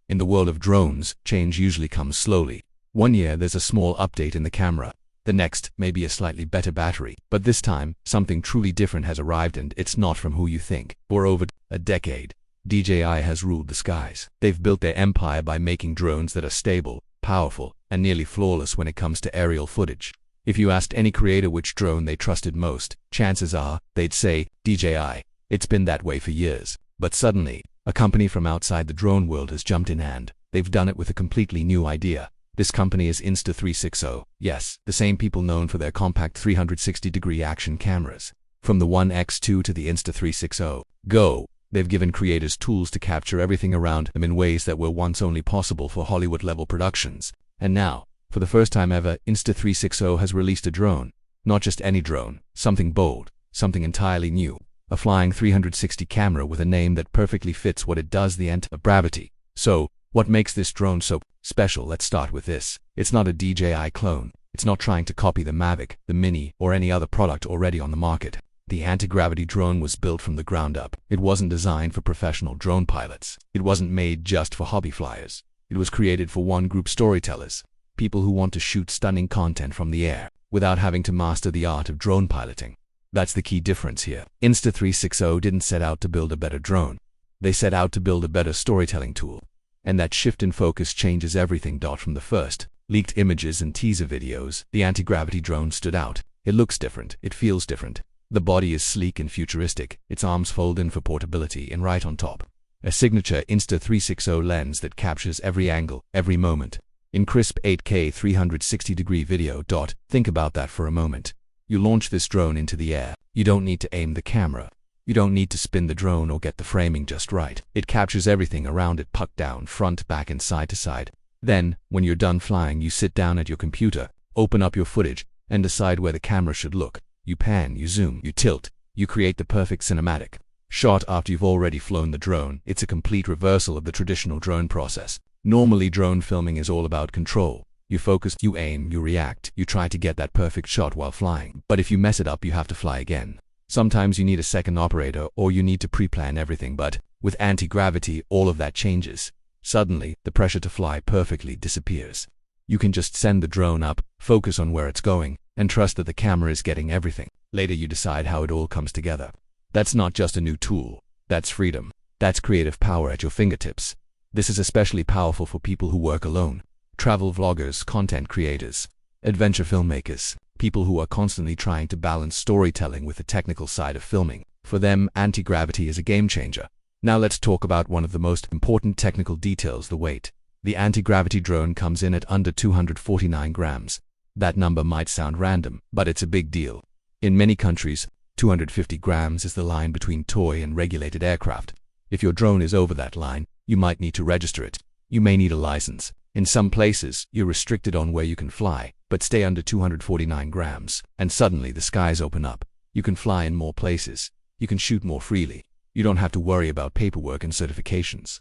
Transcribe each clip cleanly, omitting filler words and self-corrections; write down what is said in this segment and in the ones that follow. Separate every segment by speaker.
Speaker 1: In the world of drones, change usually comes slowly. One year there's a small update in the camera. The next, maybe a slightly better battery. But this time, something truly different has arrived, and it's not from who you think. For over a decade, DJI has ruled the skies. They've built their empire by making drones that are stable, powerful, and nearly flawless when it comes to aerial footage. If you asked any creator which drone they trusted most, chances are they'd say DJI. It's been that way for years. But suddenly, a company from outside the drone world has jumped in, and they've done it with a completely new idea. This company is Insta360. Yes, the same people known for their compact 360-degree action cameras. From the One X2 to the Insta360 Go, they've given creators tools to capture everything around them in ways that were once only possible for Hollywood-level productions. And now, for the first time ever, Insta360 has released a drone. Not just any drone, something bold, something entirely new. A flying 360 camera with a name that perfectly fits what it does, the ant of gravity. So, what makes this drone so special? Let's start with this. It's not a DJI clone. It's not trying to copy the Mavic, the Mini, or any other product already on the market. The anti-gravity drone was built from the ground up. It wasn't designed for professional drone pilots. It wasn't made just for hobby flyers. It was created for one group: storytellers. People who want to shoot stunning content from the air, without having to master the art of drone piloting. That's the key difference here. Insta360 didn't set out to build a better drone. They set out to build a better storytelling tool. And that shift in focus changes everything. From the first leaked images and teaser videos, the anti-gravity drone stood out. It looks different. It feels different. The body is sleek and futuristic. Its arms fold in for portability, and right on top, a signature Insta360 lens that captures every angle, every moment, in crisp 8K 360-degree video. Think about that for a moment. You launch this drone into the air. You don't need to aim the camera. You don't need to spin the drone or get the framing just right. It captures everything around it, puck down, front, back, and side to side. Then, when you're done flying, you sit down at your computer, open up your footage, and decide where the camera should look. You pan, you zoom, you tilt, you create the perfect cinematic shot after you've already flown the drone. It's a complete reversal of the traditional drone process. Normally, drone filming is all about control. You focus, you aim, you react, you try to get that perfect shot while flying. But if you mess it up, you have to fly again. Sometimes you need a second operator, or you need to pre-plan everything. But with anti-gravity, all of that changes. Suddenly, the pressure to fly perfectly disappears. You can just send the drone up, focus on where it's going, and trust that the camera is getting everything. Later you decide how it all comes together. That's not just a new tool. That's freedom. That's creative power at your fingertips. This is especially powerful for people who work alone. Travel vloggers, content creators, adventure filmmakers, people who are constantly trying to balance storytelling with the technical side of filming. For them, anti-gravity is a game changer. Now let's talk about one of the most important technical details: the weight. The anti-gravity drone comes in at under 249 grams. That number might sound random, but it's a big deal. In many countries, 250 grams is the line between toy and regulated aircraft. If your drone is over that line, you might need to register it. You may need a license. In some places, you're restricted on where you can fly, but stay under 249 grams, and suddenly the skies open up. You can fly in more places. You can shoot more freely. You don't have to worry about paperwork and certifications.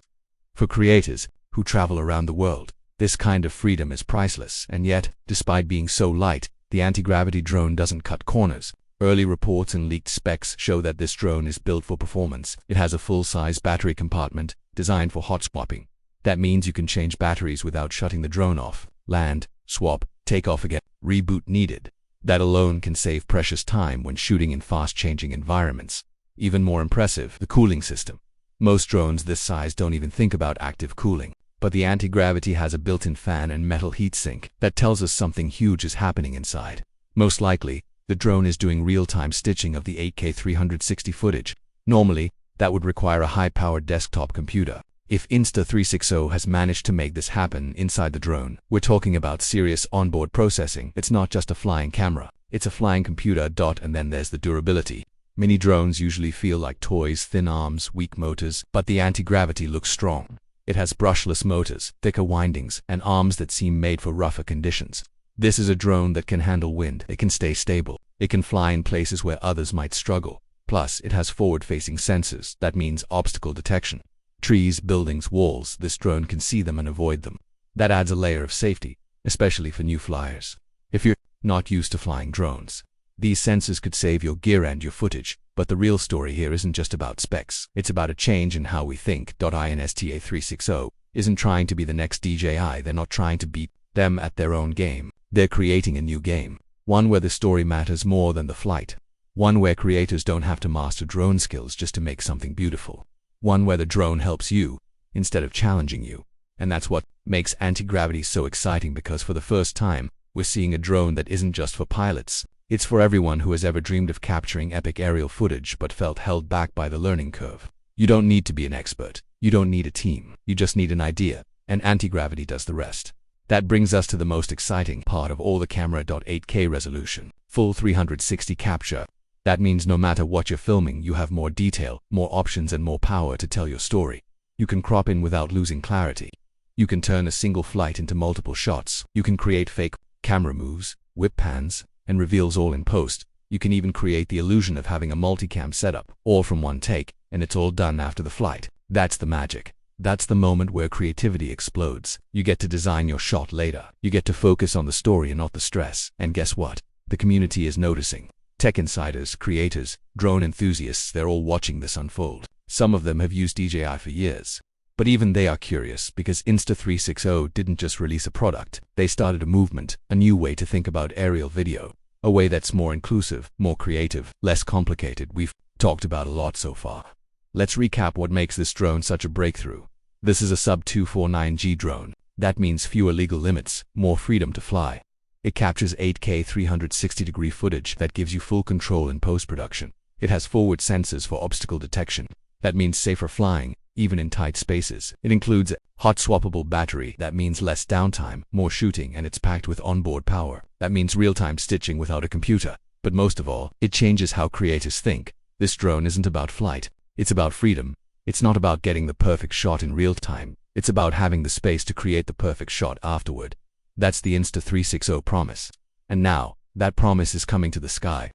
Speaker 1: For creators who travel around the world, this kind of freedom is priceless. And yet, despite being so light, the anti-gravity drone doesn't cut corners. Early reports and leaked specs show that this drone is built for performance. It has a full-size battery compartment designed for hot swapping. That means you can change batteries without shutting the drone off. Land, swap, take off again, reboot needed. That alone can save precious time when shooting in fast-changing environments. Even more impressive, the cooling system. Most drones this size don't even think about active cooling. But the anti-gravity has a built-in fan and metal heatsink that tells us something huge is happening inside. Most likely, the drone is doing real-time stitching of the 8K 360 footage. Normally, that would require a high-powered desktop computer. If Insta360 has managed to make this happen inside the drone, we're talking about serious onboard processing. It's not just a flying camera. It's a flying computer. And then there's the durability. Mini drones usually feel like toys: thin arms, weak motors, but the anti-gravity looks strong. It has brushless motors, thicker windings, and arms that seem made for rougher conditions. This is a drone that can handle wind. It can stay stable. It can fly in places where others might struggle. Plus, it has forward-facing sensors. That means obstacle detection. Trees, buildings, walls, this drone can see them and avoid them. That adds a layer of safety, especially for new flyers. If you're not used to flying drones, these sensors could save your gear and your footage. But the real story here isn't just about specs. It's about a change in how we think. Insta360 isn't trying to be the next DJI. They're not trying to beat them at their own game. They're creating a new game. One where the story matters more than the flight. One where creators don't have to master drone skills just to make something beautiful. One where the drone helps you instead of challenging you. And that's what makes anti-gravity so exciting, because for the first time, we're seeing a drone that isn't just for pilots. It's for everyone who has ever dreamed of capturing epic aerial footage but felt held back by the learning curve. You don't need to be an expert. You don't need a team. You just need an idea, and anti-gravity does the rest. That brings us to the most exciting part of all the camera. 8K resolution. Full 360 capture. That means no matter what you're filming, you have more detail, more options, and more power to tell your story. You can crop in without losing clarity. You can turn a single flight into multiple shots. You can create fake camera moves, whip pans, and reveals all in post. You can even create the illusion of having a multicam setup, all from one take, and it's all done after the flight. That's the magic. That's the moment where creativity explodes. You get to design your shot later. You get to focus on the story and not the stress. And guess what? The community is noticing. Tech insiders, creators, drone enthusiasts, they're all watching this unfold. Some of them have used DJI for years. But even they are curious, because Insta360 didn't just release a product. They started a movement, a new way to think about aerial video. A way that's more inclusive, more creative, less complicated. We've talked about a lot so far. Let's recap what makes this drone such a breakthrough. This is a sub-249G drone. That means fewer legal limits, more freedom to fly. It captures 8K 360-degree footage that gives you full control in post-production. It has forward sensors for obstacle detection. That means safer flying, even in tight spaces. It includes a hot swappable battery. That means less downtime, more shooting, and it's packed with onboard power. That means real-time stitching without a computer. But most of all, it changes how creators think. This drone isn't about flight. It's about freedom. It's not about getting the perfect shot in real time. It's about having the space to create the perfect shot afterward. That's the Insta360 promise. And now, that promise is coming to the sky.